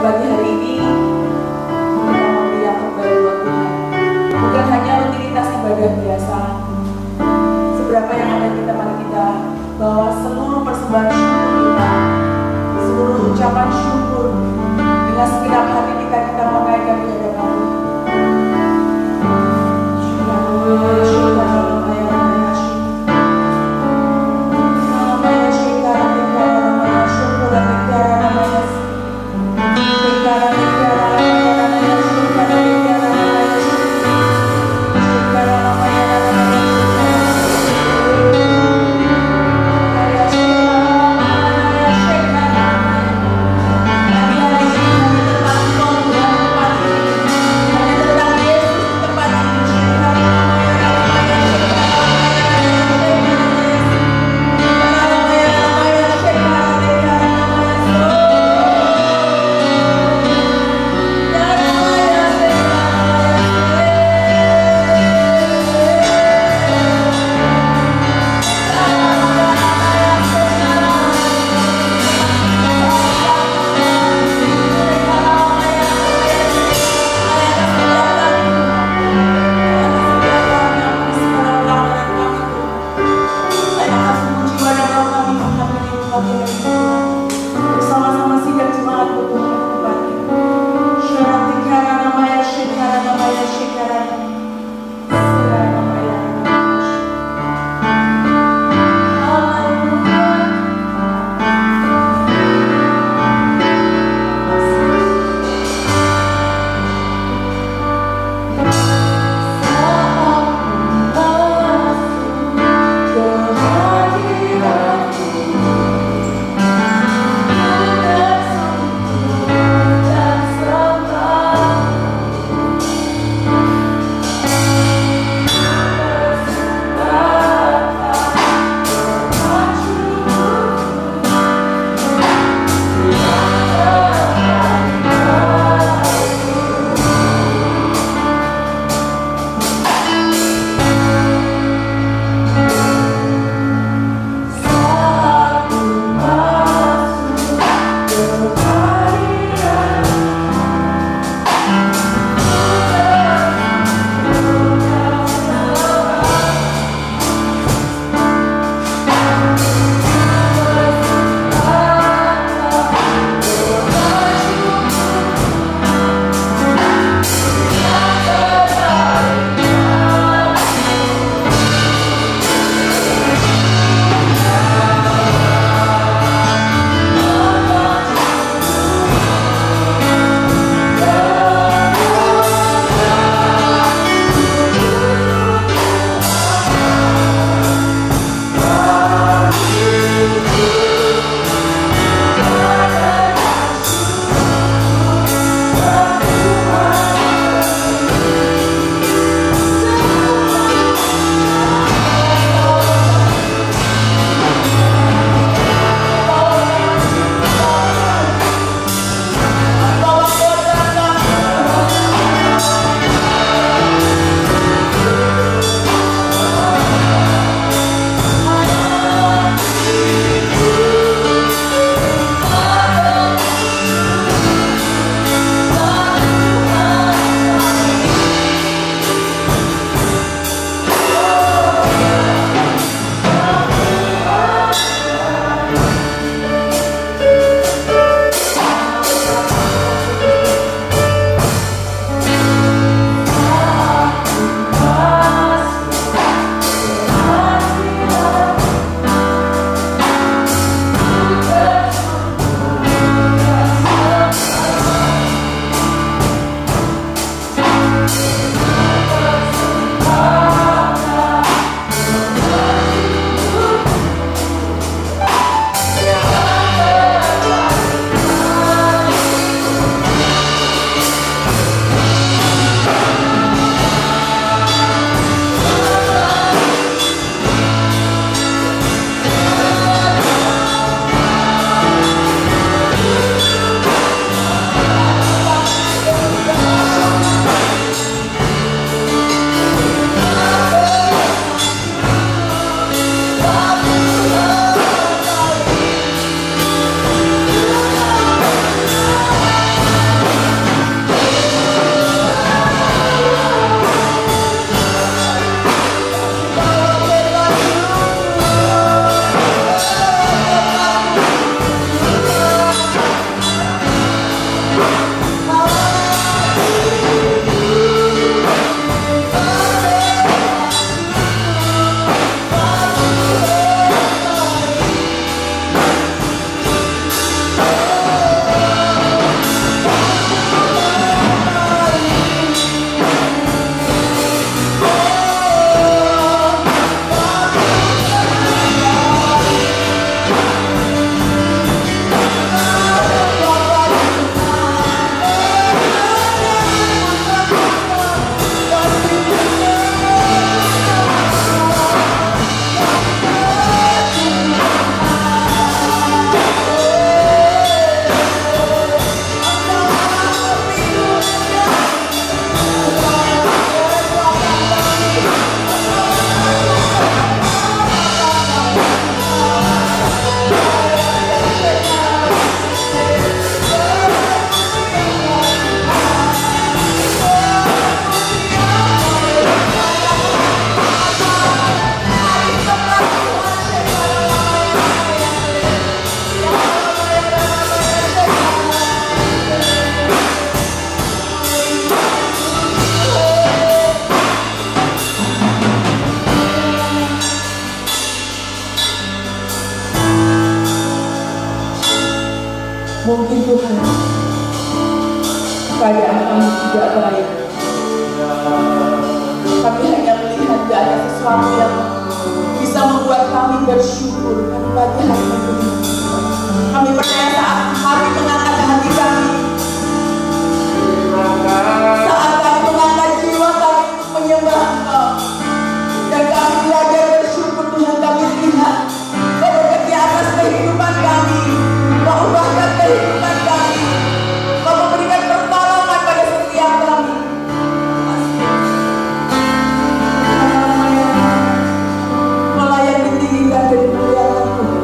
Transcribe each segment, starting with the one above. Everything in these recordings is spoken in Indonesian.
pagi hari ini kita memberi yang terbaik buat Tuhan. Bukan hanya rutinitas ibadah biasa. Seberapa yang ada kita, mari kita bawa seluruh persembahan syukur kita, seluruh ucapan syukur dengan segenap hati kita mengaikan di hadapan Tuhan. Tuhan, keadaan kami tidak baik. Kami hanya melihat gak ada sesuatu yang bisa membuat kami bersyukur. Dan pagi hari ini kami percaya saat kami mengangkat hati kami, saat kami mengangkat jiwa kami untuk menyembah Engkau, dan kami belajar bersyukur, Tuhan, kami lihat Kau bekerja atas kehidupan kami, Kau ubahkan kehidupan kami, Kau memberikan pertolongan pada setiap kami. Melayang ditinggikan dan dimuliakan Tuhan.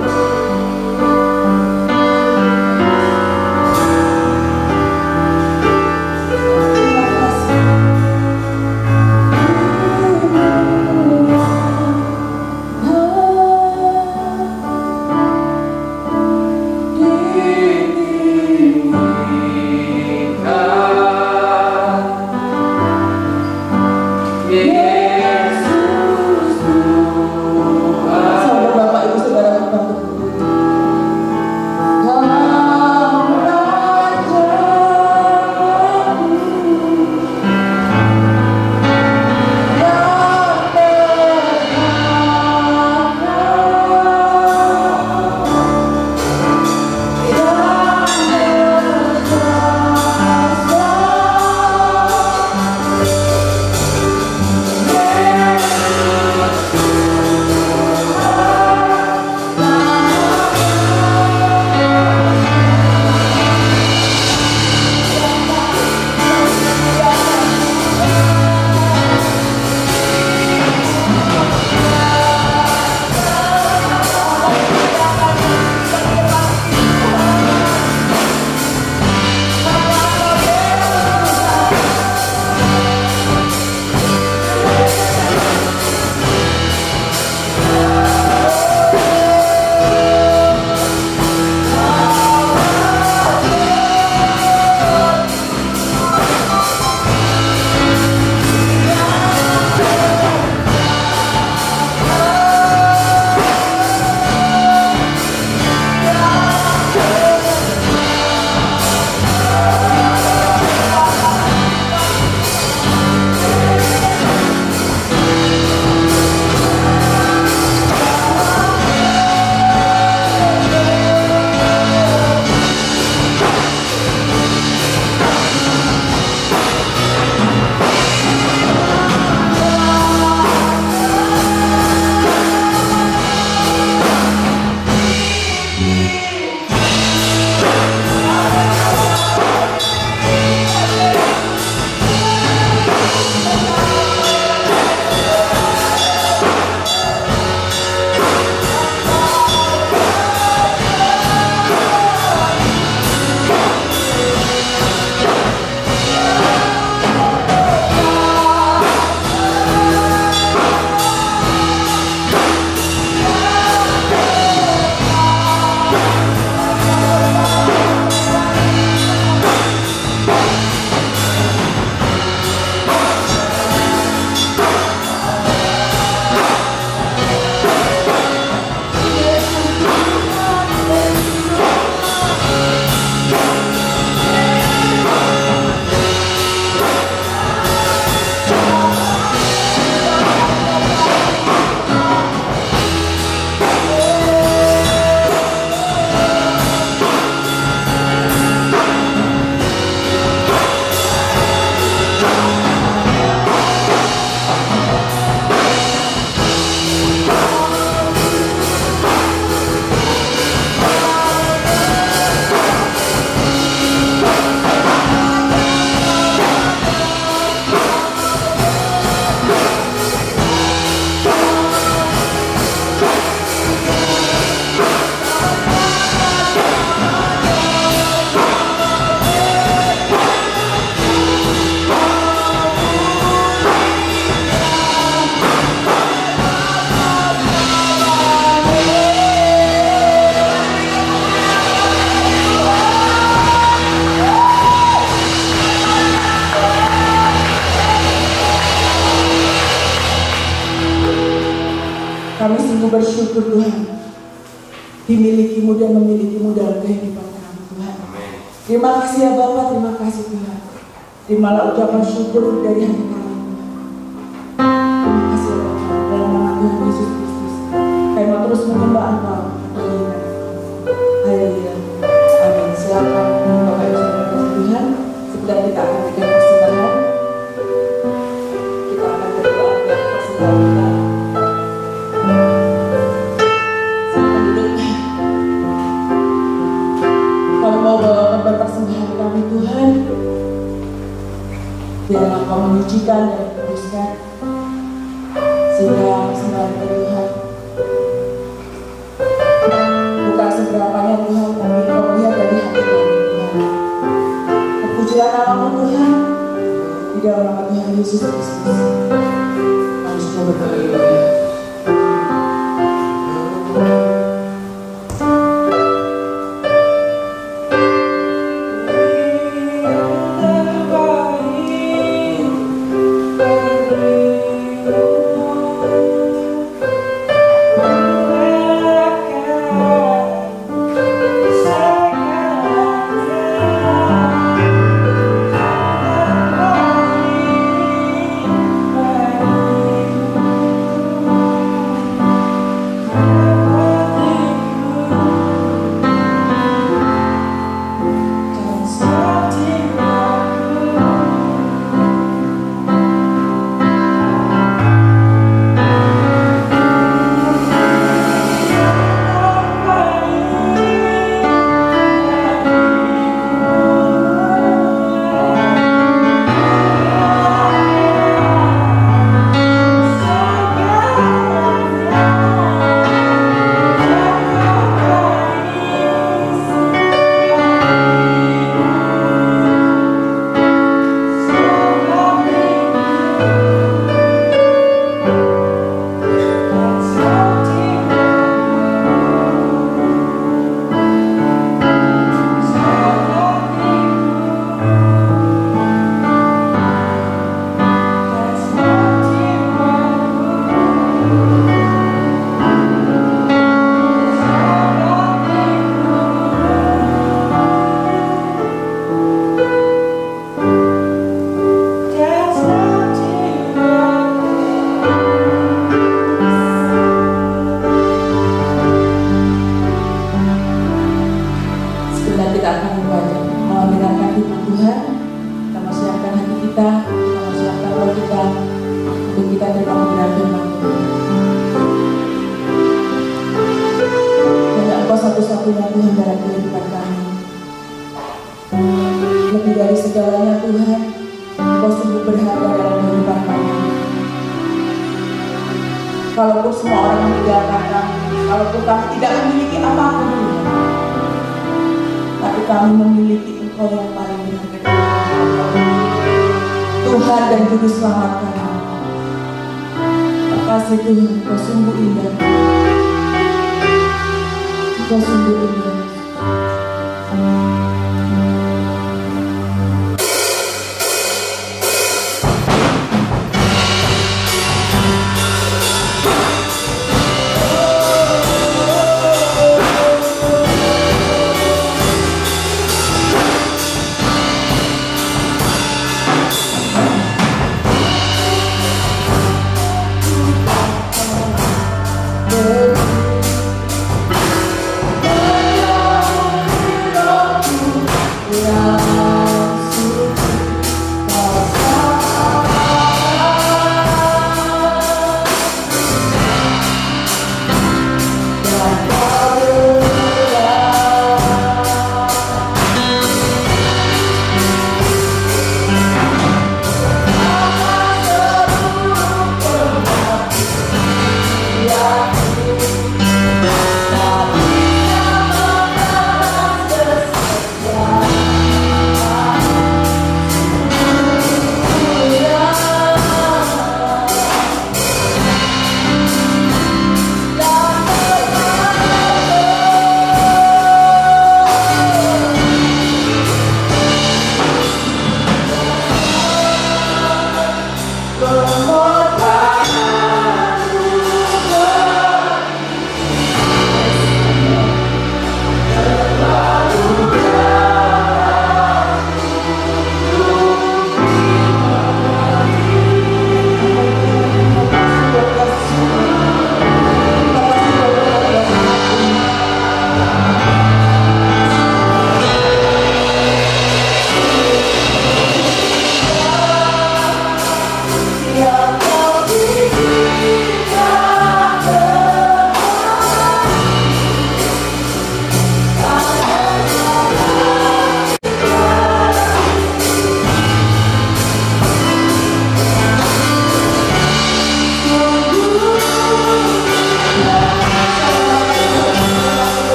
Kami sungguh bersyukur Tuhan, dimilikimu dan memilikimu dalam kehidupan kami Tuhan. Terima kasih ya Bapak, terima kasih Tuhan. Terimalah ucapan syukur dari hati kami. Terima kasih ya Bapak, dalam nama Tuhan Yesus Kristus. Kami mau terus menyembah Engkau. Haleluya. Amin. Silakan Bapak Ibu Saudara kasih Tuhan. Sebentar kita akan berikan persembahan. Kita akan berdoa buat persembahan kita. Persembahan kami Tuhan, biarlah Engkau menyucikan dan menguduskan, sehingga persembahan kita Tuhan bukan seberapanya Tuhan, tapi Engkau lihat dari hati kami Tuhan. Kepujian nama Tuhan di dalam nama Tuhan Yesus Kristus. Kami sudah berdoa. Satu-satunya Tuhan dalam kehidupan kami. Lebih dari segalanya Tuhan, Engkau sungguh berharga dalam kehidupan kami. Kalaupun semua orang meninggalkan kami, kalaupun kami tidak memiliki apapun Tuhan, tapi kami memiliki Engkau yang paling berharga dalam kehidupan kami, Tuhan dan Juru Selamat kami. Terima kasih Tuhan, Engkau sungguh indah. Engkau sungguh indah. Oh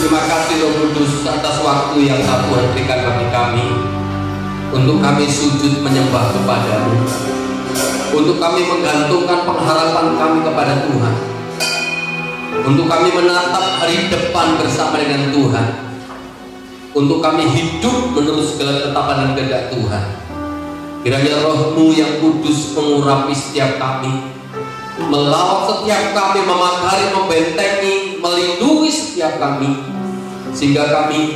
Terima kasih Roh Kudus atas waktu yang Tuhan berikan bagi kami untuk kami sujud menyembah kepada-Mu, untuk kami menggantungkan pengharapan kami kepada Tuhan, untuk kami menatap hari depan bersama dengan Tuhan, untuk kami hidup menurut segala ketetapan dan kehendak Tuhan. Kiranya Roh-Mu yang kudus mengurapi setiap kami, melawat setiap kami, memagari, membentengi, melindungi setiap kami, sehingga kami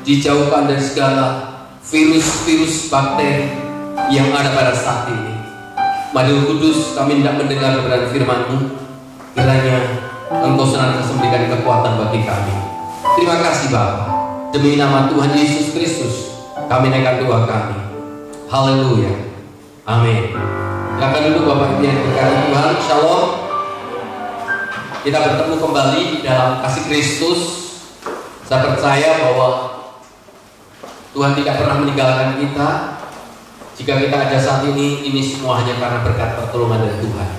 dijauhkan dari segala virus-virus bakteri yang ada pada saat ini. Mari Roh Kudus, kami hendak mendengar kebenaran firman-Mu. Kiranya Engkau senantiasa memberikan kekuatan bagi kami. Terima kasih Bapa. Demi nama Tuhan Yesus Kristus kami naikkan doa kami. Haleluya. Amin. Silakan duduk Bapak Ibu yang diberkati Tuhan. Shalom. Kita bertemu kembali di dalam kasih Kristus. Saya percaya bahwa Tuhan tidak pernah meninggalkan kita. Jika kita ada saat ini semua hanya karena berkat pertolongan dari Tuhan.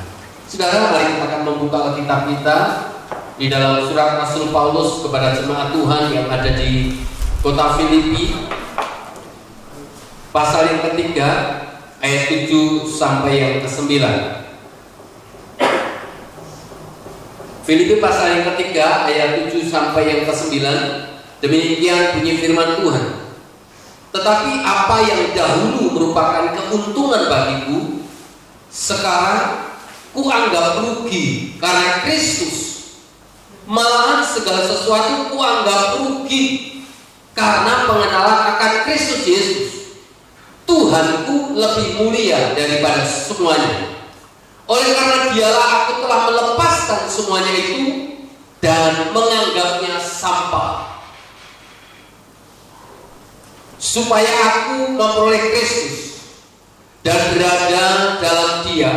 Saudara, mari kita akan membuka Alkitab kita di dalam surat Rasul Paulus kepada jemaat Tuhan yang ada di kota Filipi, pasal yang ketiga, ayat 7 sampai yang ke-9. Filipi pasal yang ketiga, ayat 7 sampai yang ke-9. Demikian bunyi firman Tuhan. Tetapi apa yang dahulu merupakan keuntungan bagiku, sekarang kuanggap rugi karena Kristus. Malahan segala sesuatu kuanggap rugi karena pengenalan akan Kristus Yesus, Tuhanku, lebih mulia daripada semuanya. Oleh karena Dialah aku telah melepaskan semuanya itu dan menganggapnya sampah, supaya aku memperoleh Kristus dan berada dalam Dia,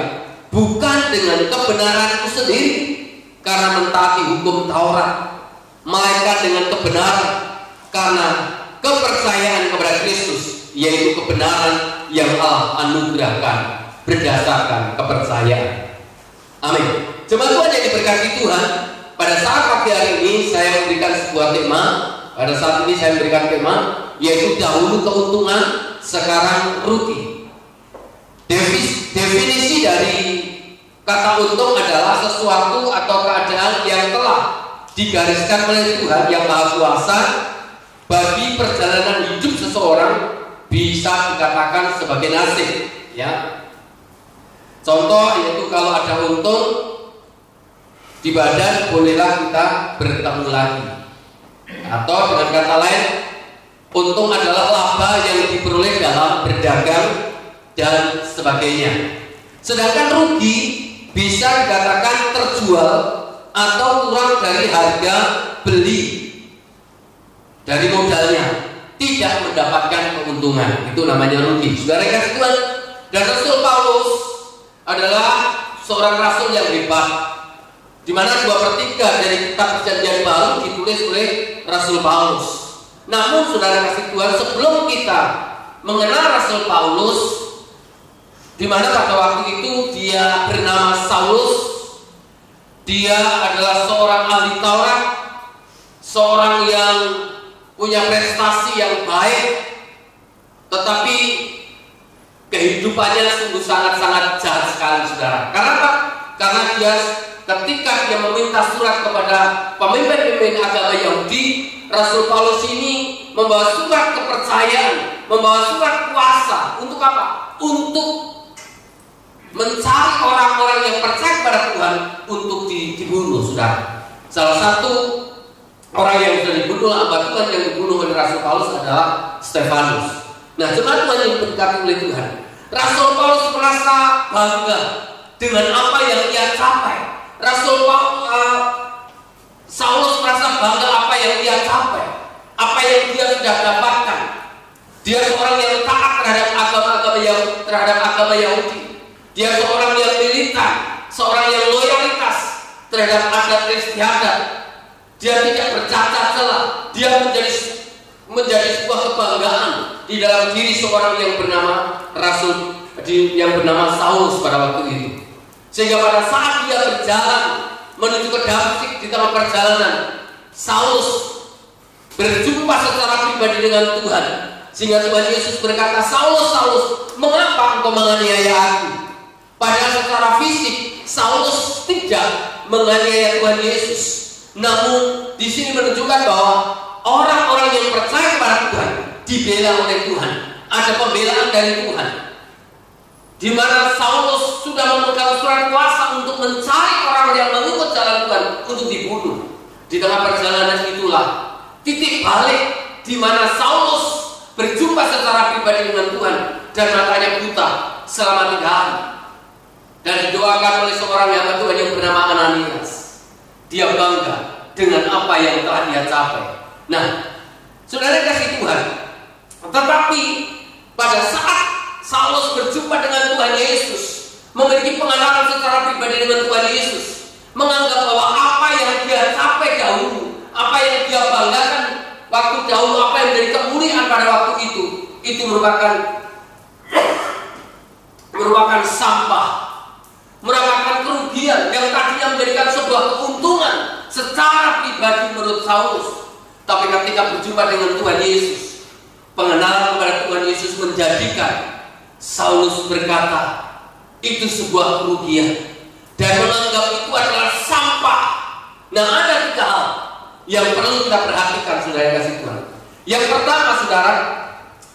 bukan dengan kebenaranku sendiri karena mentaati hukum Taurat, melainkan dengan kebenaran karena kepercayaan kepada Kristus, yaitu kebenaran yang Allah anugerahkan berdasarkan kepercayaan. Amin. Jemaat Tuhan yang diberkati Tuhan, pada saat pagi hari ini saya memberikan sebuah tema. Pada saat ini saya memberikan tema, yaitu dahulu keuntungan, sekarang rugi. Definisi dari kata untung adalah sesuatu atau keadaan yang telah digariskan oleh Tuhan yang Maha Kuasa bagi perjalanan hidup seseorang, bisa dikatakan sebagai nasib, ya. Contoh yaitu kalau ada untung di badan, bolehlah kita bertemu lagi. Atau dengan kata lain, untung adalah laba yang diperoleh dalam berdagang dan sebagainya. Sedangkan rugi bisa dikatakan terjual atau kurang dari harga beli dari modalnya, tidak mendapatkan keuntungan. Itu namanya rugi. Saudara kasih Tuhan, dan Rasul Paulus adalah seorang rasul yang hebat, di mana 2/3 dari kitab Perjanjian Baru ditulis oleh Rasul Paulus. Namun saudara kasih Tuhan, sebelum kita mengenal Rasul Paulus, di mana pada waktu itu dia bernama Saulus, dia adalah seorang ahli Taurat, seorang yang punya prestasi yang baik, tetapi kehidupannya sungguh sangat-sangat jahat sekali, saudara. Karena apa? Karena dia ketika dia meminta surat kepada pemimpin-pemimpin agama Yahudi, Rasul Paulus ini membawa surat kepercayaan, membawa surat kuasa. Untuk apa? Untuk mencari orang-orang yang percaya kepada Tuhan untuk dibunuh, saudara. Salah satu orang yang sudah dibunuh, hamba Tuhan yang dibunuh oleh Rasul Paulus adalah Stefanus. Nah, jemaat Tuhan yang diberkati oleh Tuhan, Rasul Paulus merasa bangga dengan apa yang ia capai. Saulus merasa bangga apa yang dia capai, apa yang dia sudah dapatkan. Dia seorang yang taat terhadap agama Yahudi. Dia seorang yang militan, seorang yang loyalitas terhadap adat istiadat. Dia tidak bercacat celah. Dia menjadi sebuah kebanggaan di dalam diri seorang yang bernama Saulus pada waktu itu. Sehingga pada saat dia berjalan menuju ke Damaskus, di tengah perjalanan, Saulus berjumpa secara pribadi dengan Tuhan, sehingga Tuhan Yesus berkata, Saulus, Saulus, mengapa engkau menganiaya aku? Padahal secara fisik Saulus tidak menganiaya Tuhan Yesus. Namun di sini menunjukkan bahwa orang-orang yang percaya kepada Tuhan dibela oleh Tuhan. Ada pembelaan dari Tuhan, di mana Saulus sudah memegang surat kuasa untuk mencari orang yang mengikut jalan Tuhan untuk dibunuh. Di tengah perjalanan itulah titik balik di mana Saulus berjumpa secara pribadi dengan Tuhan dan matanya buta selama 3 hari. Dan didoakan oleh seorang hamba Tuhan yang bernama Ananias. Dia bangga dengan apa yang telah dia capai. Nah, saudara kasih Tuhan, tetapi pada saat Saulus berjumpa dengan Tuhan Yesus, memiliki pengenalan secara pribadi dengan Tuhan Yesus, menganggap bahwa apa yang dia capai dahulu, apa yang dia banggakan waktu dahulu, apa yang menjadi kemuliaan pada waktu itu merupakan sampah, merupakan kerugian yang tadinya menjadikan sebuah keuntungan secara pribadi menurut Saulus. Tapi ketika berjumpa dengan Tuhan Yesus, pengenalan kepada Tuhan Yesus menjadikan Saulus berkata itu sebuah kerugian dan menganggap itu adalah sampah. Nah, ada 3 hal yang perlu kita perhatikan, saudara kasih Tuhan. Yang pertama, saudara,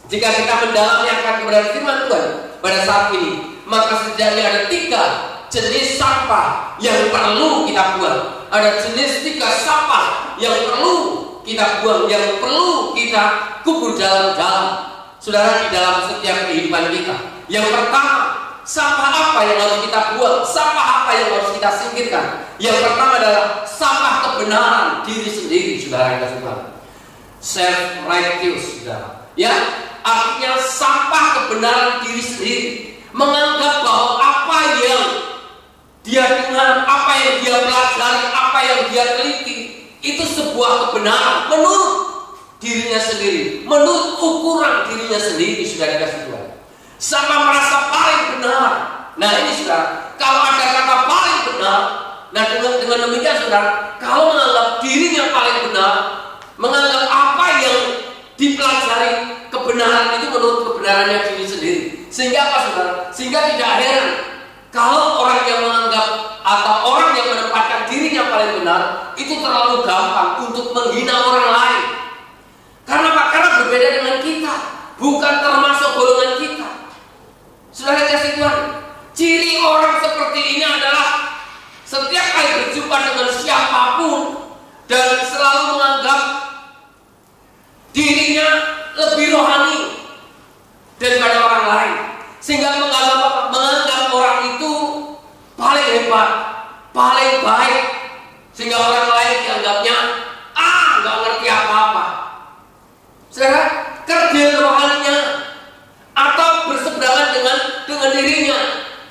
jika kita mendalami akan kebenaran firman Tuhan pada saat ini, maka setidaknya ada 3 jenis sampah yang perlu kita buang. Ada jenis 3 sampah yang perlu kita buang, yang perlu kita kubur dalam-dalam, saudara, di dalam setiap kehidupan kita. Yang pertama, sampah apa yang harus kita buang? Sampah apa yang harus kita singkirkan? Yang pertama adalah sampah kebenaran diri sendiri, saudara yang kasih Tuhan. Self-righteous, saudara. Ya, artinya sampah kebenaran diri sendiri. Menganggap bahwa apa yang dia dengar, apa yang dia pelajari, apa yang dia teliti, itu sebuah kebenaran menurut dirinya sendiri, menurut ukuran dirinya sendiri, sudah dikasih Tuhan. Sama merasa paling benar. Nah ini saudara, kalau ada kata paling benar, nah dengan demikian saudara, kalau menganggap dirinya paling benar, menganggap apa yang dipelajari kebenaran itu menurut kebenarannya diri sendiri, sehingga apa saudara? Sehingga tidak heran kalau orang yang menganggap atau orang yang menempatkan dirinya paling benar itu terlalu gampang untuk menghina orang lain. Karena apa? Karena berbeda dengan kita, bukan termasuk golongan kita. Saudara kasih Tuhan, ciri orang seperti ini adalah setiap kali berjumpa dengan siapapun dan selalu menganggap dirinya lebih rohani daripada orang lain, sehingga menganggap orang itu paling hebat, paling baik, sehingga orang lain dianggapnya nggak ngerti apa-apa. Saudara, kerdil rohaninya atau berseberangan dengan dirinya,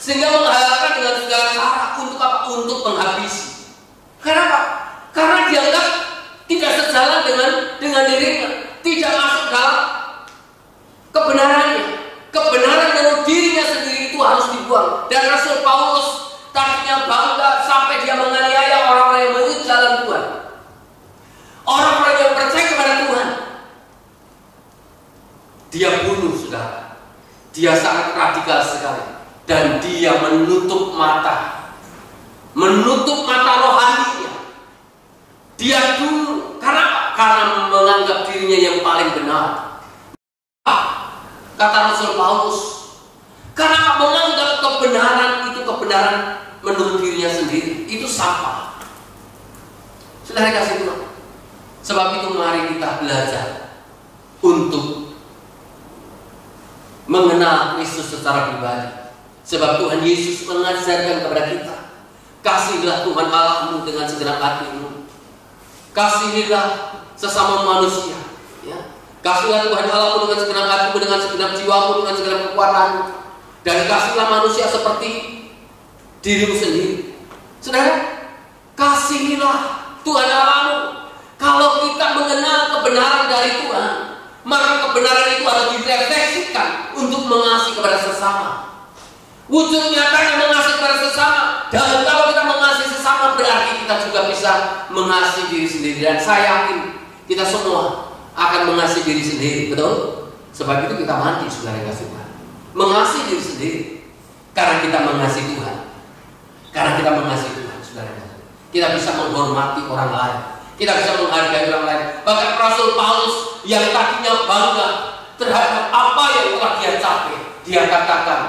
sehingga menghalalkan dengan segala cara untuk apa? Untuk menghabisi. Kenapa? Karena dianggap tidak sejalan dengan dirinya, tidak masuk dalam kebenarannya. Kebenaran menurut dirinya sendiri itu harus dibuang. Dan Rasul Paulus tadinya bangga sampai dia menganiaya orang-orang yang mengikut jalan Tuhan, orang-orang yang percaya kepada Tuhan. Dia bunuh, saudara. Dia sangat radikal sekali. Dan dia menutup mata rohaninya. Dia dulu, karena menganggap dirinya yang paling benar. Kata Rasul Paulus, karena menganggap kebenaran itu kebenaran menurut dirinya sendiri, itu sampah. Saudara kasih Tuhan. Sebab itu mari kita belajar untuk mengenal Kristus secara pribadi. Sebab Tuhan Yesus mengajarkan kepada kita, kasihilah Tuhan Allahmu dengan segenap hatimu, kasihilah sesama manusia, ya. Kasihilah Tuhan Allahmu dengan segenap hatimu, dengan segenap jiwamu, dengan segenap kekuatanmu, dan kasihilah manusia seperti dirimu sendiri. Saudara, kasihilah Tuhan Allahmu. Kalau kita mengenal kebenaran dari Tuhan, maka kebenaran itu harus direfleksikan untuk mengasihi kepada sesama. Wujud nyatanya mengasihi kepada sesama. Dan kalau kita mengasihi sesama, berarti kita juga bisa mengasihi diri sendiri. Dan saya yakin Kita semua akan mengasihi diri sendiri, betul? Sebab itu kita mandi, saudara yang kasih Tuhan. Mengasihi diri sendiri karena kita mengasihi Tuhan. Karena kita mengasihi Tuhan, saudara yang kasih. Kita bisa menghormati orang lain, kita bisa menghargai orang lain. Bahkan Rasul Paulus yang tadinya bangga terhadap apa yang telah dia capai, dia katakan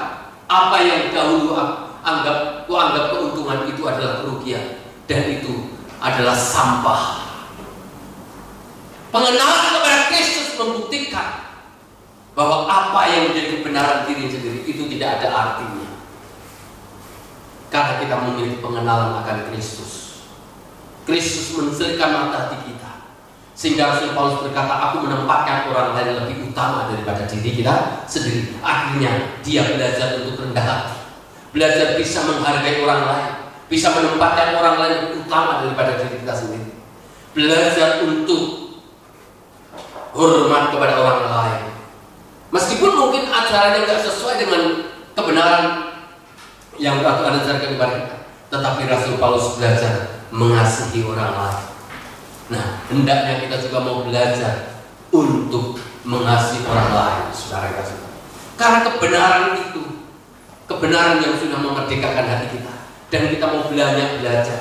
apa yang dahulu anggap keuntungan itu adalah kerugian, dan itu adalah sampah. Pengenalan kepada Kristus membuktikan bahwa apa yang menjadi kebenaran diri sendiri itu tidak ada artinya, karena kita memiliki pengenalan akan Kristus. Kristus menselipkan mata hati kita, sehingga Rasul Paulus berkata, aku menempatkan orang lain lebih utama daripada diri kita sendiri. Akhirnya dia belajar untuk rendah hati, belajar bisa menghargai orang lain, bisa menempatkan orang lain lebih utama daripada diri kita sendiri, belajar untuk hormat kepada orang lain. Meskipun mungkin acaranya tidak sesuai dengan kebenaran yang Tuhan ajarkan kepada kita, tetapi Rasul Paulus belajar mengasihi orang lain. Nah, hendaknya kita juga mau belajar untuk mengasihi orang lain, saudara kasih. Karena kebenaran itu, kebenaran yang sudah memerdekakan hati kita, dan kita mau belajar.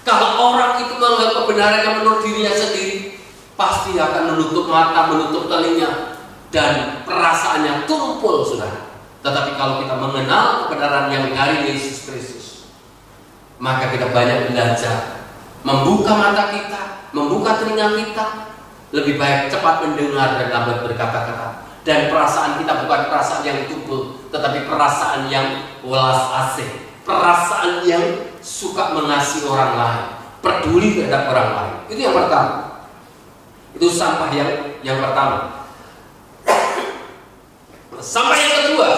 Kalau orang itu menganggap kebenaran yang menurut dirinya sendiri, pasti akan menutup mata, menutup telinga, dan perasaannya tumpul, saudara. Tetapi kalau kita mengenal kebenaran yang dari Yesus Kristus, maka kita banyak belajar, membuka mata kita, membuka telinga kita, lebih baik cepat mendengar dan lambat berkata-kata. Dan perasaan kita bukan perasaan yang tumpul, tetapi perasaan yang welas asih, perasaan yang suka mengasihi orang lain, peduli terhadap orang lain. Itu yang pertama. Itu sampah yang pertama. Sampah yang kedua,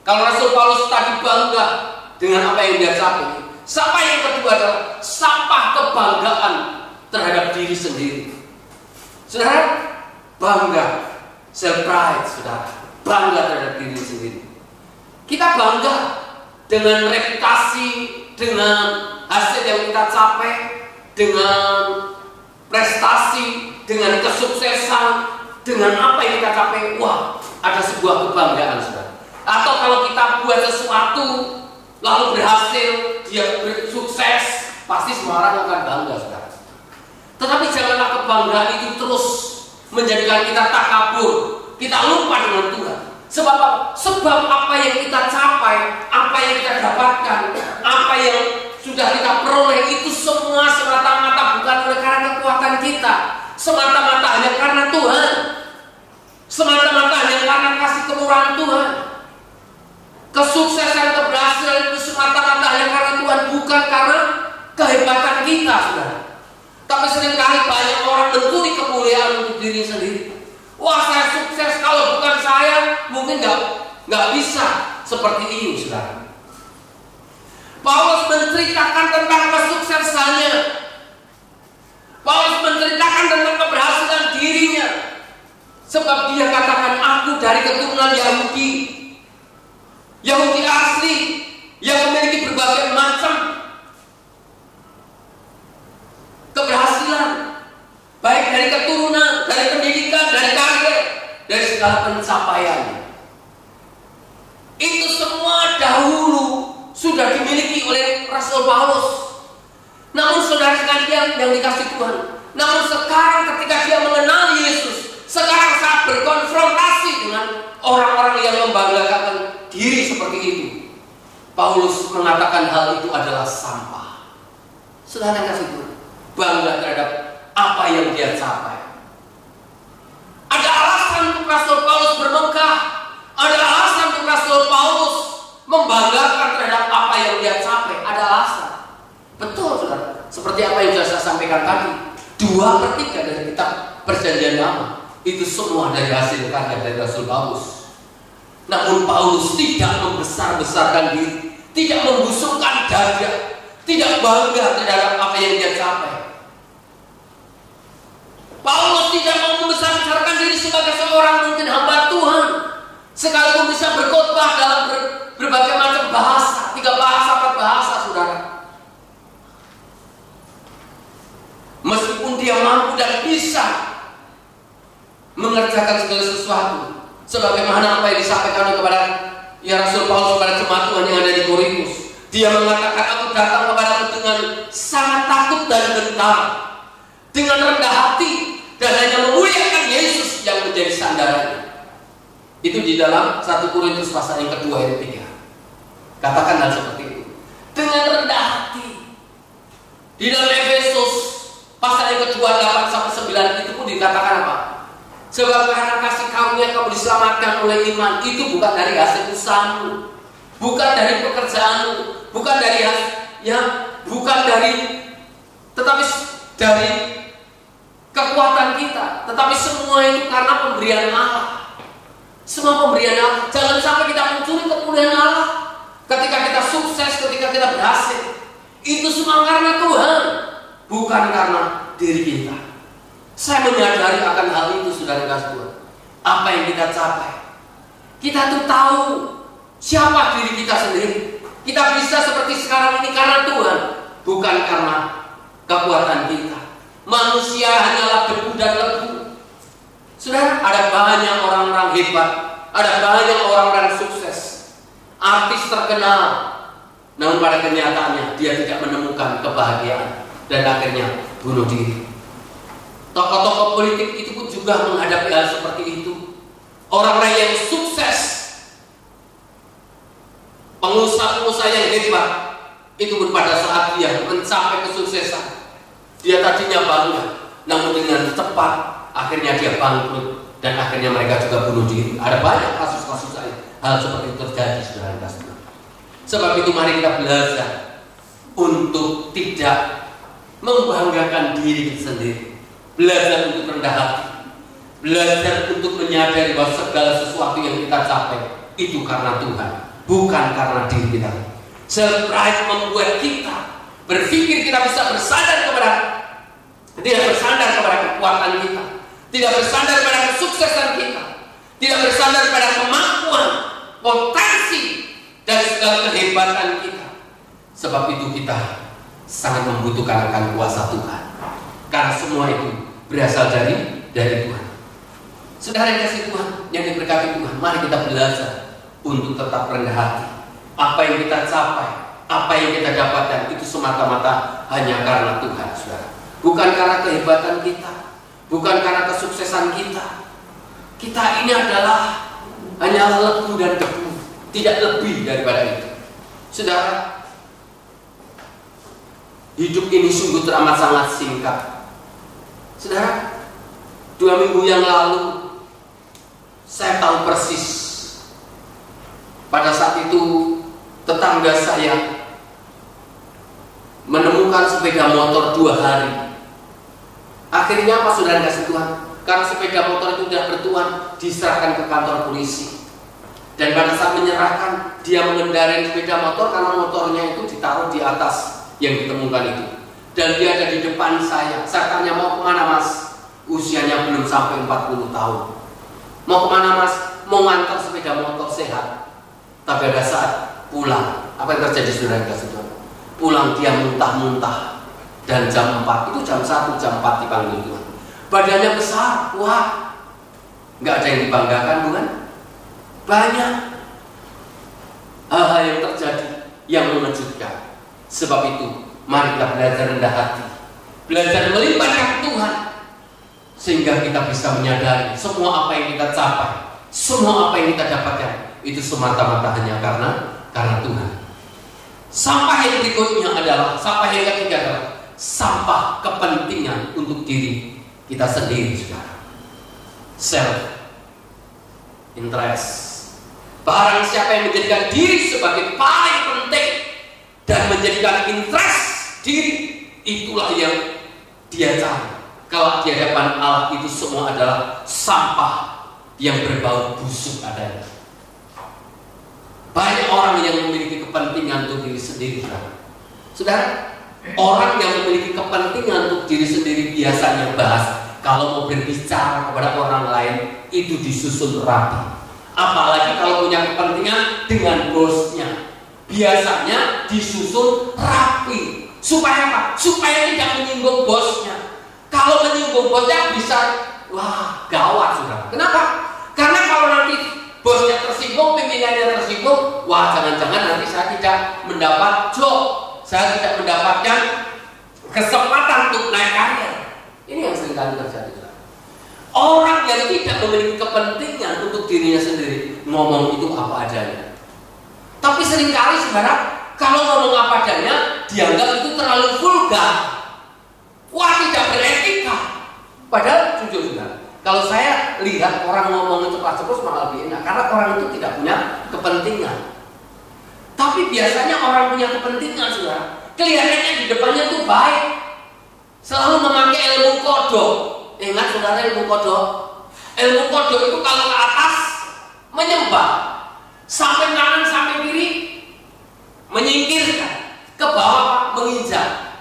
kalau Rasul Paulus tadi bangga dengan apa yang dia capai, sampah yang kedua adalah sampah kebanggaan terhadap diri sendiri. Saudara, bangga, self pride, saudara, bangga terhadap diri sendiri. Kita bangga dengan reputasi, dengan hasil yang kita capai, dengan prestasi, dengan kesuksesan, dengan apa yang kita capai. Wah, ada sebuah kebanggaan, saudara. Atau kalau kita buat sesuatu lalu berhasil, dia sukses, pasti semua orang akan bangga, saudara. Tetapi janganlah kebanggaan itu terus menjadikan kita takabur, kita lupa dengan Tuhan. Sebab apa yang kita capai, apa yang kita dapatkan, apa yang sudah kita peroleh, itu semua semata-mata bukan oleh karena kekuatan kita, semata-mata hanya karena Tuhan, semata-mata hanya karena kasih kemurahan Tuhan. Kesuksesan, keberhasilan itu semata-mata hanya karena Tuhan, bukan karena kehebatan kita, saudara. Tapi seringkali banyak orang mencuri kemuliaan untuk diri sendiri. Wah, saya sukses, kalau bukan saya mungkin nggak bisa seperti ini, saudara. Paulus menceritakan tentang kesuksesannya. Paulus menceritakan tentang keberhasilan dirinya. Sebab dia katakan, aku dari keturunan Yahudi asli, yang memiliki berbagai macam keberhasilan, baik dari keturunan, dari pendidikan, dari karir, dari segala pencapaian. Itu semua dahulu sudah dimiliki oleh Rasul Paulus. Namun saudara sekalian yang dikasihi Tuhan, namun sekarang ketika dia mengenal Yesus, sekarang saat berkonfrontasi dengan orang-orang yang membanggakan diri seperti itu, Paulus mengatakan hal itu adalah sampah. Saudara yang kasih Tuhan, bangga terhadap apa yang dia capai. Ada alasan untuk Rasul Paulus bermegah, ada alasan untuk Rasul Paulus membanggakan terhadap apa yang dia capai, ada alasan. Betul, saudara. Seperti apa yang sudah saya sampaikan tadi, 2/3 dari kitab Perjanjian Lama itu semua dari hasil karya dari Rasul Paulus. Namun Paulus tidak membesar-besarkan diri, tidak membusungkan dada, tidak bangga terhadap apa yang dia capai. Paulus tidak mau membesar-besarkan diri sebagai seorang mungkin hamba Tuhan, sekalipun bisa berkhotbah dalam berbagai macam bahasa, 3 bahasa, 4 bahasa, saudara. Meskipun meskipun dia mampu dan bisa mengerjakan segala sesuatu, sebagaimana apa yang disampaikan kepada Rasul Paulus kepada jemaat Tuhan yang ada di Korintus. Dia mengatakan, aku datang kepadamu dengan sangat takut dan gentar, dengan rendah hati, dan hanya memuliakan Yesus yang menjadi sandarannya. Itu di dalam 1 Korintus pasal yang kedua ayat 3. Katakan hal seperti itu dengan rendah hati. Di dalam Efesus pasal yang kedua 8-9 itu pun dikatakan apa? Sebab karena kasih karunia kamu diselamatkan oleh iman, itu bukan dari hasil usahamu, bukan dari pekerjaanmu, bukan dari tetapi dari kekuatan kita, tetapi semua itu karena pemberian Allah. Semua pemberian Allah. Jangan sampai kita mencuri kemuliaan Allah. Ketika kita sukses, ketika kita berhasil, itu semua karena Tuhan, bukan karena diri kita. Saya menyadari akan hal itu, saudara kasih Tuhan. Apa yang kita capai, kita tuh tahu siapa diri kita sendiri. Kita bisa seperti sekarang ini karena Tuhan, bukan karena kekuatan kita. Manusia hanyalah debu dan lebu. Saudara, ada banyak orang-orang hebat, ada banyak orang-orang sukses, artis terkenal, namun pada kenyataannya dia tidak menemukan kebahagiaan dan akhirnya bunuh diri. Tokoh-tokoh politik itu pun juga menghadapi hal seperti itu. Orang-orang yang sukses, pengusaha-pengusaha yang hebat, itu pun pada saat dia mencapai kesuksesan, dia tadinya bangga, namun dengan cepat akhirnya dia bangkrut dan akhirnya mereka juga bunuh diri. Ada banyak kasus-kasus hal seperti itu terjadi, saudara kasih. Sebab itu mari kita belajar untuk tidak membanggakan diri kita sendiri, belajar untuk rendah hati, belajar untuk menyadari bahwa segala sesuatu yang kita capai itu karena Tuhan, bukan karena diri kita. Self-pride membuat kita berpikir kita bisa bersandar kepada, tidak bersandar kepada kekuatan kita, tidak bersandar pada kesuksesan kita, tidak bersandar pada kemampuan, potensi, dan segala kehebatan kita. Sebab itu kita sangat membutuhkan akan kuasa Tuhan, karena semua itu berasal dari Tuhan. Saudara yang kasih Tuhan, yang diberkati Tuhan, mari kita belajar untuk tetap rendah hati. Apa yang kita capai, apa yang kita dapatkan, itu semata-mata hanya karena Tuhan, saudara. Bukan karena kehebatan kita, bukan karena kesuksesan kita. Kita ini adalah hanya lebu dan debu, tidak lebih daripada itu. Saudara, hidup ini sungguh teramat sangat singkat. Saudara, 2 minggu yang lalu saya tahu persis, pada saat itu tetangga saya menemukan sepeda motor 2 hari. Akhirnya apa, saudara kasih Tuhan? Karena sepeda motor itu tidak bertuan, diserahkan ke kantor polisi. Dan pada saat menyerahkan, dia mengendarai sepeda motor karena motornya itu ditaruh di atas yang ditemukan itu. Dan dia ada di depan saya. Saya tanya, mau kemana mas? Usianya belum sampai 40 tahun. Mau kemana mas? Mau ngantar sepeda motor sehat. Tapi ada saat pulang, apa yang terjadi, saudara kasih Tuhan? Pulang dia muntah-muntah. Dan jam 4, itu jam 1, jam 4 dipanggil Tuhan. Badannya besar, wah, nggak ada yang dibanggakan, bukan? Banyak hal-hal yang terjadi yang mengejutkan. Sebab itu, mari kita belajar rendah hati, belajar melibatkan Tuhan, sehingga kita bisa menyadari semua apa yang kita capai, semua apa yang kita dapatkan, itu semata-mata hanya karena Tuhan. Sampah yang berikutnya adalah, sampah yang ketiga adalah sampah kepentingan untuk diri kita sendiri, saudara. Self interest. Barang siapa yang menjadikan diri sebagai paling penting dan menjadikan interest diri, itulah yang dia cari. Kalau di hadapan Allah itu semua adalah sampah yang berbau busuk adanya. Banyak orang yang memiliki kepentingan untuk diri sendiri, saudara. Orang yang memiliki kepentingan untuk diri sendiri biasanya bahas kalau mau berbicara kepada orang lain itu disusun rapi. Apalagi kalau punya kepentingan dengan bosnya, biasanya disusun rapi. Supaya apa? Supaya tidak menyinggung bosnya. Kalau bosnya bisa, wah gawat sudah. Kenapa? Karena kalau nanti bosnya tersinggung, pimpinannya tersinggung, wah jangan-jangan nanti saya tidak mendapat job, saya tidak mendapatkan kesempatan untuk naik karir. Ini yang sering kali terjadi. Orang yang tidak memiliki kepentingan untuk dirinya sendiri ngomong itu apa adanya. Tapi seringkali saudara, kalau ngomong apa adanya dianggap itu terlalu vulgar. Wah, tidak beretika. Padahal jujur saudara, kalau saya lihat orang ngomong itu ceplas-ceplos malah lebih enak, karena orang itu tidak punya kepentingan. Tapi biasanya orang punya kepentingan saudara, kelihatannya di depannya itu baik, selalu memakai ilmu kodok. Ingat saudara ilmu kodok? Ilmu kodok itu kalau ke atas menyembah, sampai kanan sampai kiri menyingkirkan, ke bawah menginjak.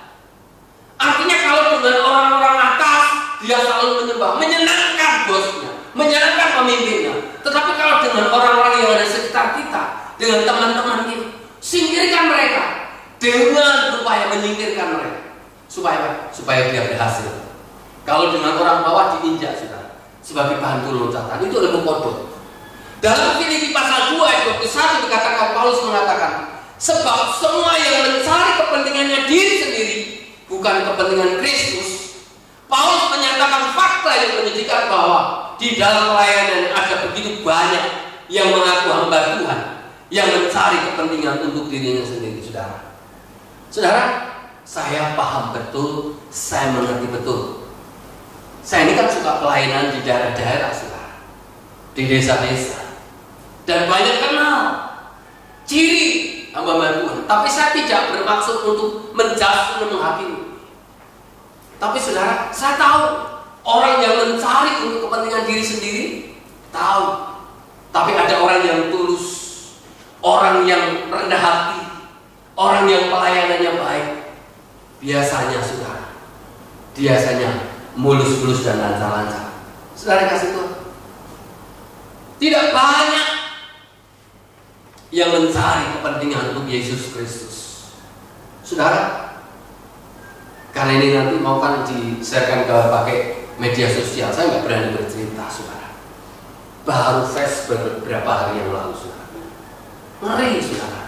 Artinya kalau dengan orang-orang atas dia selalu menyembah, menyenangkan bosnya, menyenangkan pemimpinnya. Tetapi kalau dengan orang-orang yang ada di sekitar kita, dengan teman-teman kita, singkirkan mereka dengan upaya menyingkirkan mereka. Supaya dia berhasil. Kalau dengan orang bawah diinjak sudah sebagai bahan loncatan, itu ilmu kodok. Dalam Filipi pasal 2 ayat 21 dikatakan, Paulus mengatakan, sebab semua yang mencari kepentingannya diri sendiri, bukan kepentingan Kristus. Paulus menyatakan fakta yang menyedihkan bahwa di dalam pelayanan ada begitu banyak yang mengaku hamba Tuhan, yang mencari kepentingan untuk dirinya sendiri. Saudara, saya paham betul, saya mengerti betul. Saya ini kan suka pelayanan di daerah-daerah, saudara, di desa-desa, dan banyak kenal ciri hamba Tuhan. Tapi saya tidak bermaksud untuk menjudge dan menghakimi. Tapi saudara, saya tahu orang yang mencari untuk kepentingan diri sendiri, tahu. Tapi ada orang yang tulus, orang yang rendah hati, orang yang pelayanannya baik. Biasanya saudara, mulus-mulus dan lancar-lancar. Saudara kasih Tuhan, tidak banyak yang mencari kepentingan untuk Yesus Kristus. Saudara, kali ini nanti mau kan di-sharekan ke pakai media sosial. Saya nggak berani bercerita, saudara. Baru Facebook beberapa hari yang lalu, saudara. Ngeri, saudara.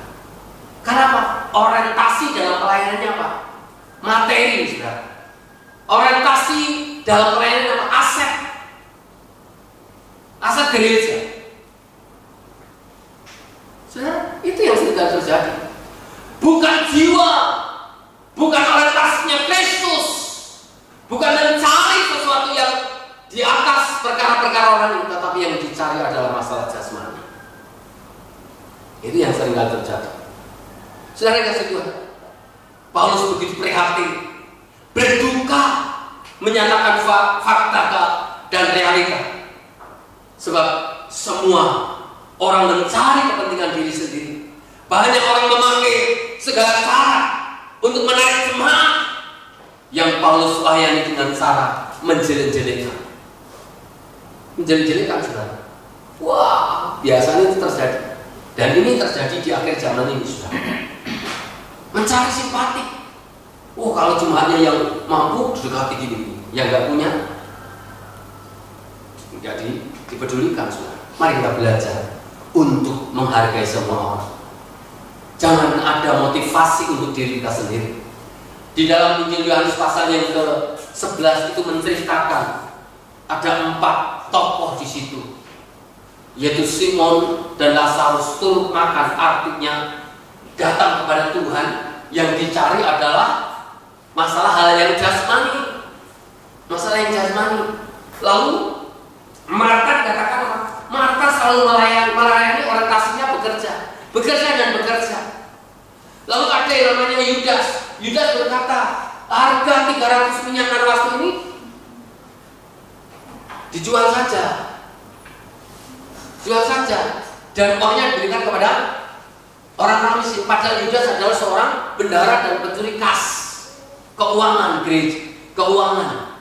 Karena apa? Orientasi dalam pelayanannya apa? Materi, saudara. Orientasi dalam pelayanan apa? Aset gereja. Saudara, itu yang sudah terjadi. Bukan jiwa, bukan orientasinya Kristus, bukan mencari sesuatu yang di atas perkara-perkara orang itu, tetapi yang dicari adalah masalah jasmani. Itu yang sering terjadi. Saudara kasih Tuhan, Paulus begitu prihatin, berduka, menyatakan fakta dan realita. Sebab semua orang mencari kepentingan diri sendiri. Banyak orang memakai segala cara untuk menarik jemaat, yang Paulus layani dengan cara menjelek-jelekan. Menjelek-jelekan, saudara. Wah, biasanya itu terjadi. Dan ini terjadi di akhir zaman ini, saudara. Mencari simpati. Oh, kalau jemaatnya yang mampu didekati gini, yang nggak punya, jadi dipedulikan, saudara. Mari kita belajar untuk menghargai semua orang. Jangan ada motivasi untuk diri kita sendiri. Di dalam Injil Yohanes pasal yang ke-11 itu menceritakan ada 4 tokoh di situ, yaitu Simon dan Lazarus turut makan. Artinya datang kepada Tuhan, yang dicari adalah masalah hal yang jasmani, masalah yang jasmani. Lalu Marta dikatakan apa? Marta selalu melayani, orientasinya bekerja dan bekerja. Lalu ada yang namanya Yudas. Yudas berkata, harga 300 minyak narwastu ini dijual saja, dan uangnya diberikan kepada orang miskin. Padahal Yudas adalah seorang bendahara dan pencuri kas keuangan gereja, keuangan.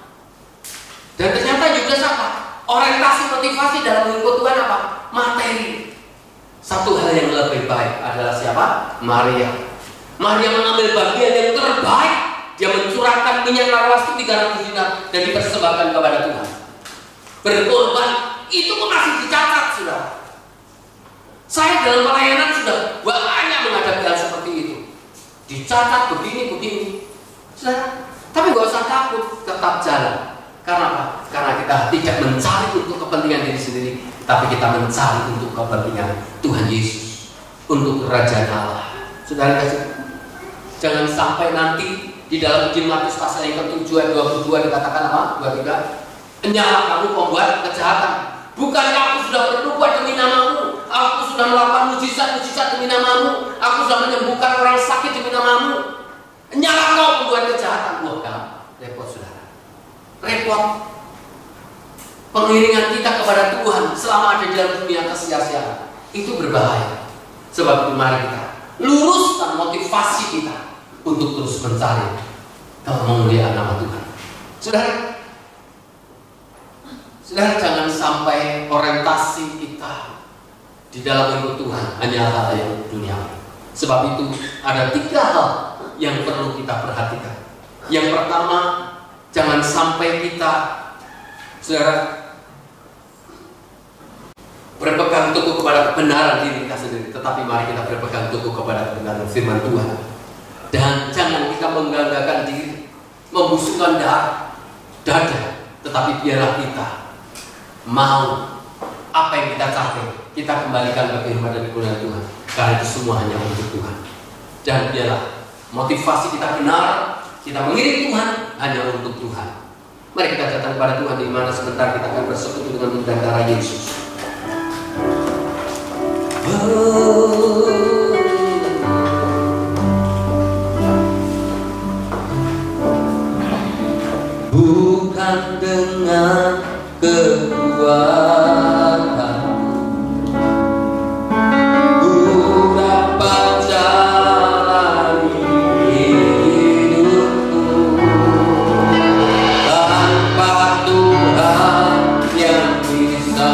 Dan ternyata Yudas apa? Orientasi motivasi dalam mengikut Tuhan apa? Materi. Satu hal yang lebih baik adalah siapa? Maria. Maria mengambil bagian yang terbaik. Dia mencurahkan minyak narwastu 300 dinar dan dipersembahkan kepada Tuhan. Berkorban itu pun masih dicatat, saudara. Saya dalam pelayanan sudah banyak menghadapi hal seperti itu. Dicatat begini, saudara. Tapi nggak usah takut, tetap jalan. Karena apa? Karena kita tidak mencari untuk kepentingan diri sendiri, tapi kita mencari untuk kepentingan Tuhan Yesus, untuk kerajaan Allah. Saudara kasih, jangan sampai nanti di dalam Injil Matius pasal yang ke-7 ayat 22 dikatakan apa? 23. Enyahlah kamu pembuat kejahatan. Bukankah aku sudah bernubuat demi namamu? Aku sudah melakukan mujizat-mujizat demi namamu. Aku sudah menyembuhkan orang sakit demi namamu. Enyahlah kau pembuat kejahatan. Wah, repot saudara. Repot. Pengiringan kita kepada Tuhan selama ada di dalam dunia kesia-siaan itu berbahaya. Sebab itu mari kita luruskan motivasi kita untuk terus mencari kemuliaan nama Tuhan. Saudara, jangan sampai orientasi kita di dalam ikut Tuhan hanya hal yang duniawi. Sebab itu ada 3 hal yang perlu kita perhatikan. Yang pertama, jangan sampai kita, saudara, berpegang teguh kepada kebenaran diri kita sendiri, tetapi mari kita berpegang teguh kepada kebenaran firman Tuhan. Dan jangan kita mengganggakan diri, membusukkan dada, tetapi biarlah kita mau apa yang kita capai, kita kembalikan ke firman dan kebenaran Tuhan. Karena itu semua hanya untuk Tuhan. Dan biarlah motivasi kita benar, kita mengiring Tuhan hanya untuk Tuhan. Mari kita datang kepada Tuhan, di mana sebentar kita akan bersekutu dengan tubuh dan darah Yesus. Bukan dengan kekuatanku ku dapat jalani hidupku, tanpa Tuhan yang bisa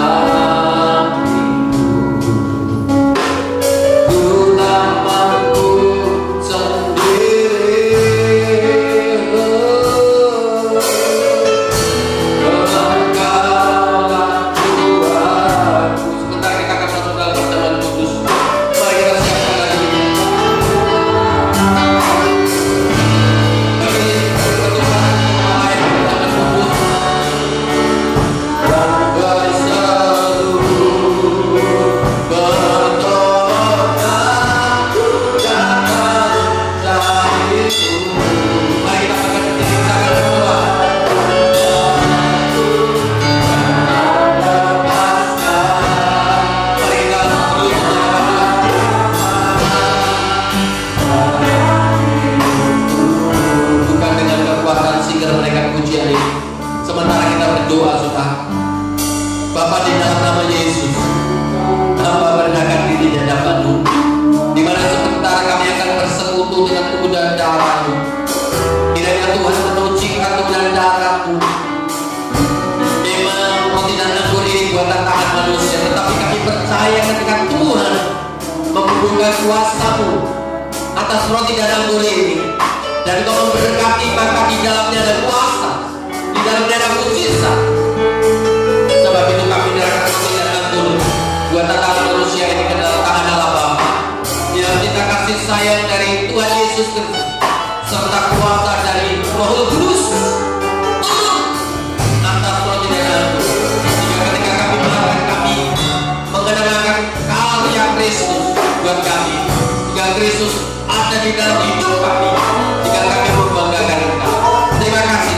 kuasa-Mu atas roti dan anggur ini, dan Kau memberkati, maka di dalamnya ada kuasa, di dalamnya ada mujizat. Sebab itu kami menyerahkan roti dan anggur buat tangan manusia ini ke dalam tangan Allah Bapa. Di dalam cinta kasih sayang dari Tuhan Yesus Kristus serta kuasa dari Roh Kudus atas roti dan anggur, sehingga ketika kami melakukan, kami mengenalkan karya Kristus buat kami, jika Kristus ada di dalam hidup kami, jika kami membanggakan Engkau. Terima kasih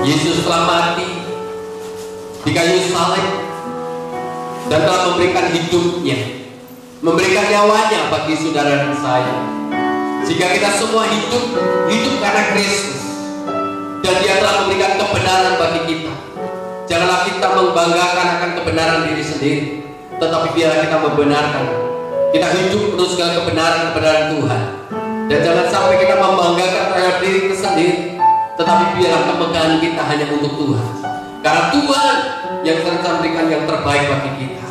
Yesus telah mati di kayu salib dan telah memberikan hidupnya, memberikan nyawanya bagi saudara dan saya. Jika kita semua hidup karena Kristus, dan Dia telah memberikan kebenaran bagi kita. Janganlah kita membanggakan akan kebenaran diri sendiri, tetapi biarlah kita membenarkan. Kita hidup menurut segala kebenaran Tuhan. Dan jangan sampai kita membanggakan terhadap diri kita sendiri, tetapi biarlah kemegahan kita hanya untuk Tuhan. Karena Tuhan yang telah memberikan yang terbaik bagi kita.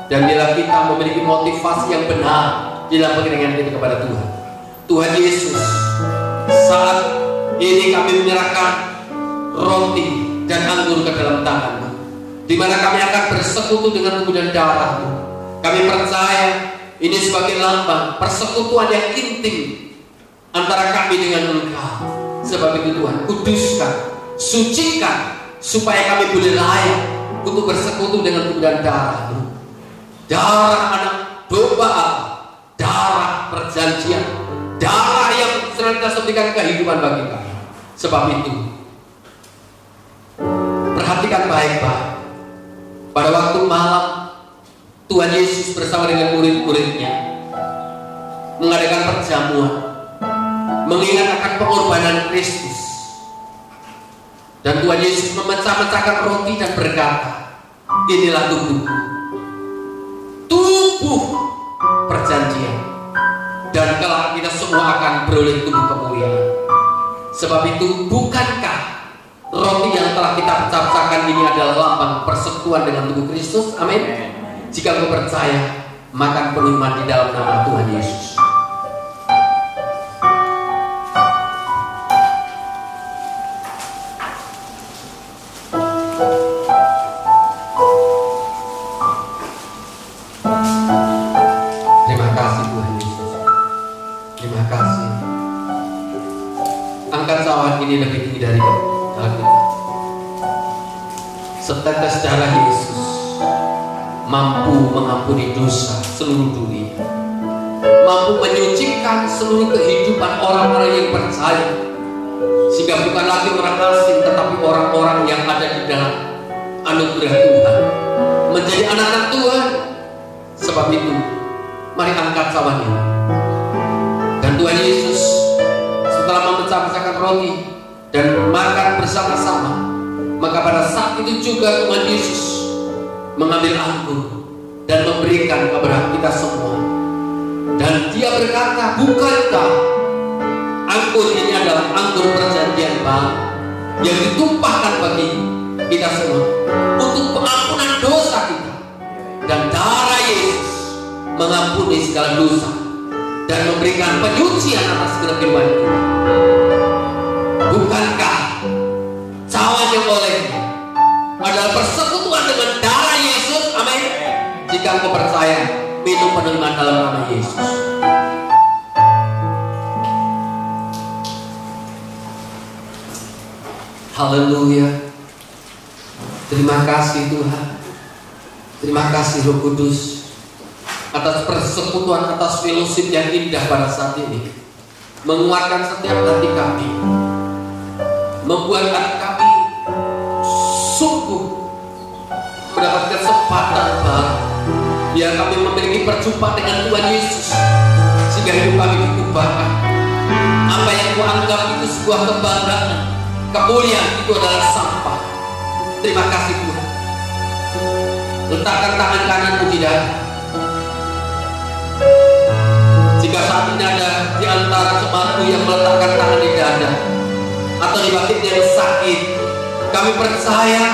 Dan biarlah kita memiliki motivasi yang benar di dalam pengiringan kita kepada Tuhan. Tuhan Yesus, saat ini kami menyerahkan roti dan anggur ke dalam tangan-Mu, di mana kami akan bersekutu dengan tubuh dan darah-Mu. Kami percaya ini sebagai lambang persekutuan yang intim antara kami dengan Engkau. Sebab itu Tuhan, kuduskan, sucikan, supaya kami boleh layak untuk bersekutu dengan tubuh dan darah-Mu. Darah anak domba, darah perjanjian, darah yang senantiasa memberikan kehidupan bagi kami. Sebab itu, perhatikan baik-baik. Pada waktu malam, Tuhan Yesus bersama dengan murid-muridnya mengadakan perjamuan, mengingat akan pengorbanan Kristus. Dan Tuhan Yesus memecah-mecahkan roti dan berkata, inilah tubuh perjanjian, dan kelak kita semua akan beroleh tubuh kemuliaan. Sebab itu, bukankah roti yang telah kita pecah-pecahkan ini adalah lambang persekutuan dengan tubuh Kristus? Amin. Jika kau percaya, makan penuh iman di dalam nama Tuhan Yesus. Terima kasih Tuhan Yesus. Terima kasih. Angkat cawan ini lebih tinggi dari kita. Setetes darah Yesus mampu mengampuni dosa seluruh dunia, mampu menyucikan seluruh kehidupan orang-orang yang percaya, sehingga bukan lagi orang asing, tetapi orang-orang yang ada di dalam anugerah Tuhan menjadi anak-anak Tuhan. Sebab itu, mari angkat cawan ini. Dan Tuhan Yesus setelah memecah-mecahkan roti dan makan bersama-sama, maka pada saat itu juga Tuhan Yesus mengambil anggur dan memberikan kepada kita semua. Dan Dia berkata, bukankah anggur ini adalah anggur perjanjian baru yang ditumpahkan bagi kita semua untuk pengampunan dosa kita. Dan darah Yesus mengampuni segala dosa dan memberikan penyucian atas segala kehidupan kita. Bukankah cawan yang olehnya adalah persekutuan dengan darah Yesus? Amin. Jika engkau percaya, minum penuh iman dalam nama Yesus. Haleluya. Terima kasih Tuhan. Terima kasih Roh Kudus atas persekutuan, atas fellowship yang indah pada saat ini, menguatkan setiap hati kami, membuat hati kami sungguh mendapat kesempatan baru, biar kami memiliki perjumpaan dengan Tuhan Yesus, sehingga hidup kami diubahkan. Apa yang Kau anggap itu sebuah kebanggaan, kemuliaan, itu adalah sampah. Terima kasih Tuhan. Letakkan tangan kananmu di dada. Jika saat ini ada di antara jemaatku yang meletakkan tangan di dada atau di bagian yang sakit, kami percaya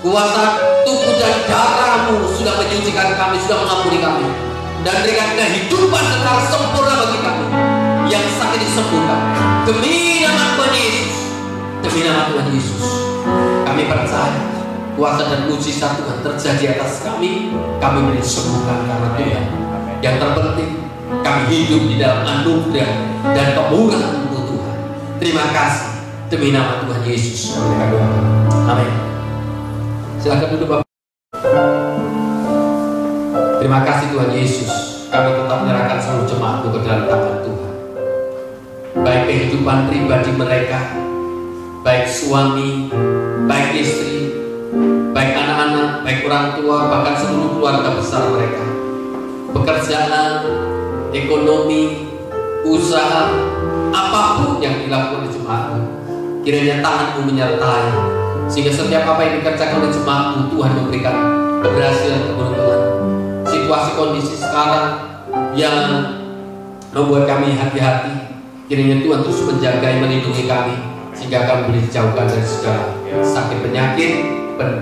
kuasa tubuh dan darah-Mu sudah menyucikan kami, sudah mengampuni kami, dan berikan kehidupan secara sempurna bagi kami. Yang sakit disembuhkan demi nama Tuhan Yesus, demi nama Tuhan Yesus. Kami percaya kuasa dan mujizat Tuhan terjadi atas kami. Kami disembuhkan karena Tuhan. Yang terpenting, kami hidup di dalam anugerah dan kemurahan Tuhan. Terima kasih demi nama Tuhan Yesus. Kami doakan. Amin. Silakan duduk Bapak. Terima kasih Tuhan Yesus. Kami tetap menyerahkan seluruh jemaat-Mu ke dalam tangan Tuhan. Baik kehidupan pribadi mereka baik suami, baik istri, baik anak-anak, baik orang tua, bahkan seluruh keluarga besar mereka. Pekerjaan, ekonomi, usaha, apapun yang dilakukan oleh jemaatmu, kiranya tanganmu menyertai, sehingga setiap apa yang dikerjakan oleh jemaatmu, Tuhan memberikan keberhasilan, keberuntungan. Situasi kondisi sekarang yang membuat kami hati-hati, kiranya Tuhan terus menjaga, melindungi kami, sehingga kami boleh dijauhkan dari segala sakit penyakit,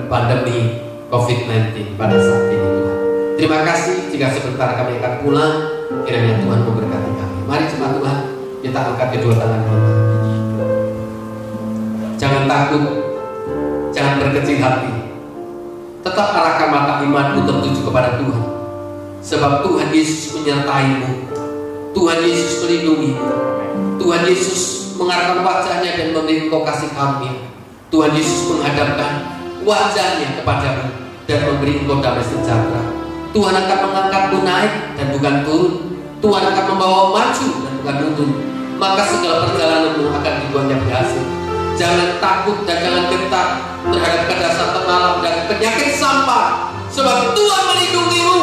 pandemi COVID-19 pada saat ini, Tuhan. Terima kasih. Jika sebentar kami akan pulang, kiranya Tuhan memberkati kami. Mari jemaat Tuhan, kita angkat kedua tangan kita. Jangan takut, jangan berkecil hati. Tetap arahkan mata imanmu tertuju kepada Tuhan, sebab Tuhan Yesus menyertaimu, Tuhan Yesus melindungimu, Tuhan Yesus mengarahkan wajahnya dan memberi engkau kasih karunia. Tuhan Yesus menghadapkan wajahnya kepadamu dan memberi engkau damai sejahtera. Tuhan akan mengangkatmu naik dan bukan turun. Tuhan akan membawa maju dan bukan mundur. Maka segala perjalananmu akan dibuatnya berhasil. Jangan takut dan jangan gentar terhadap kedahsyatan alam dan penyakit sampah, sebab Tuhan melindungimu,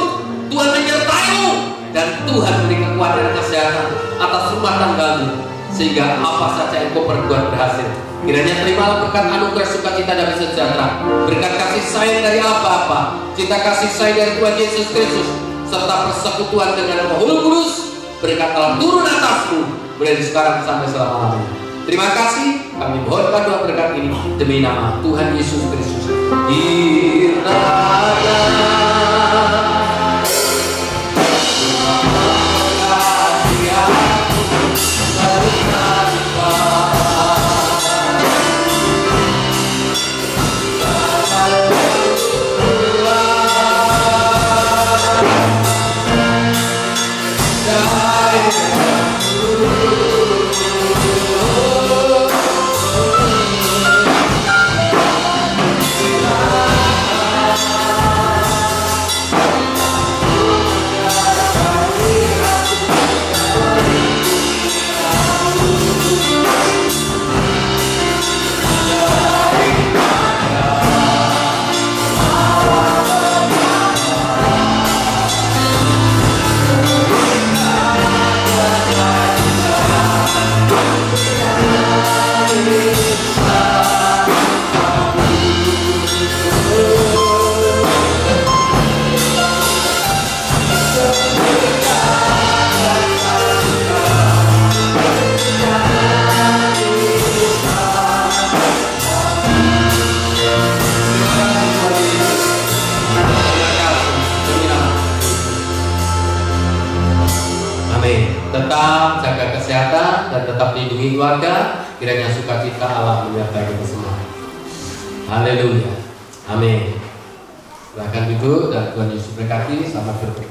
Tuhan menyertaimu, dan Tuhan beri kekuatan dan kesehatan atas rumah tanggamu, sehingga apa saja yang kau perbuat berhasil. Kiranya terimalah berkat anugerah sukacita dan sejahtera, berkat kasih sayang dari Allah Bapa, cinta kasih sayang dari Tuhan Yesus Kristus, serta persekutuan dengan Roh Kudus, berkat Allah turun atasmu mulai dari sekarang sampai selama-lamanya. Terima kasih. Kami mohonkan doa berkat ini demi nama Tuhan Yesus Kristus. Tetap jaga kesehatan dan tetap lindungi keluarga. Kiranya sukacita Allah menyertai kita semua. Haleluya. Amin. Silakan duduk dan Tuhan Yesus berkati. Selamat berdoa.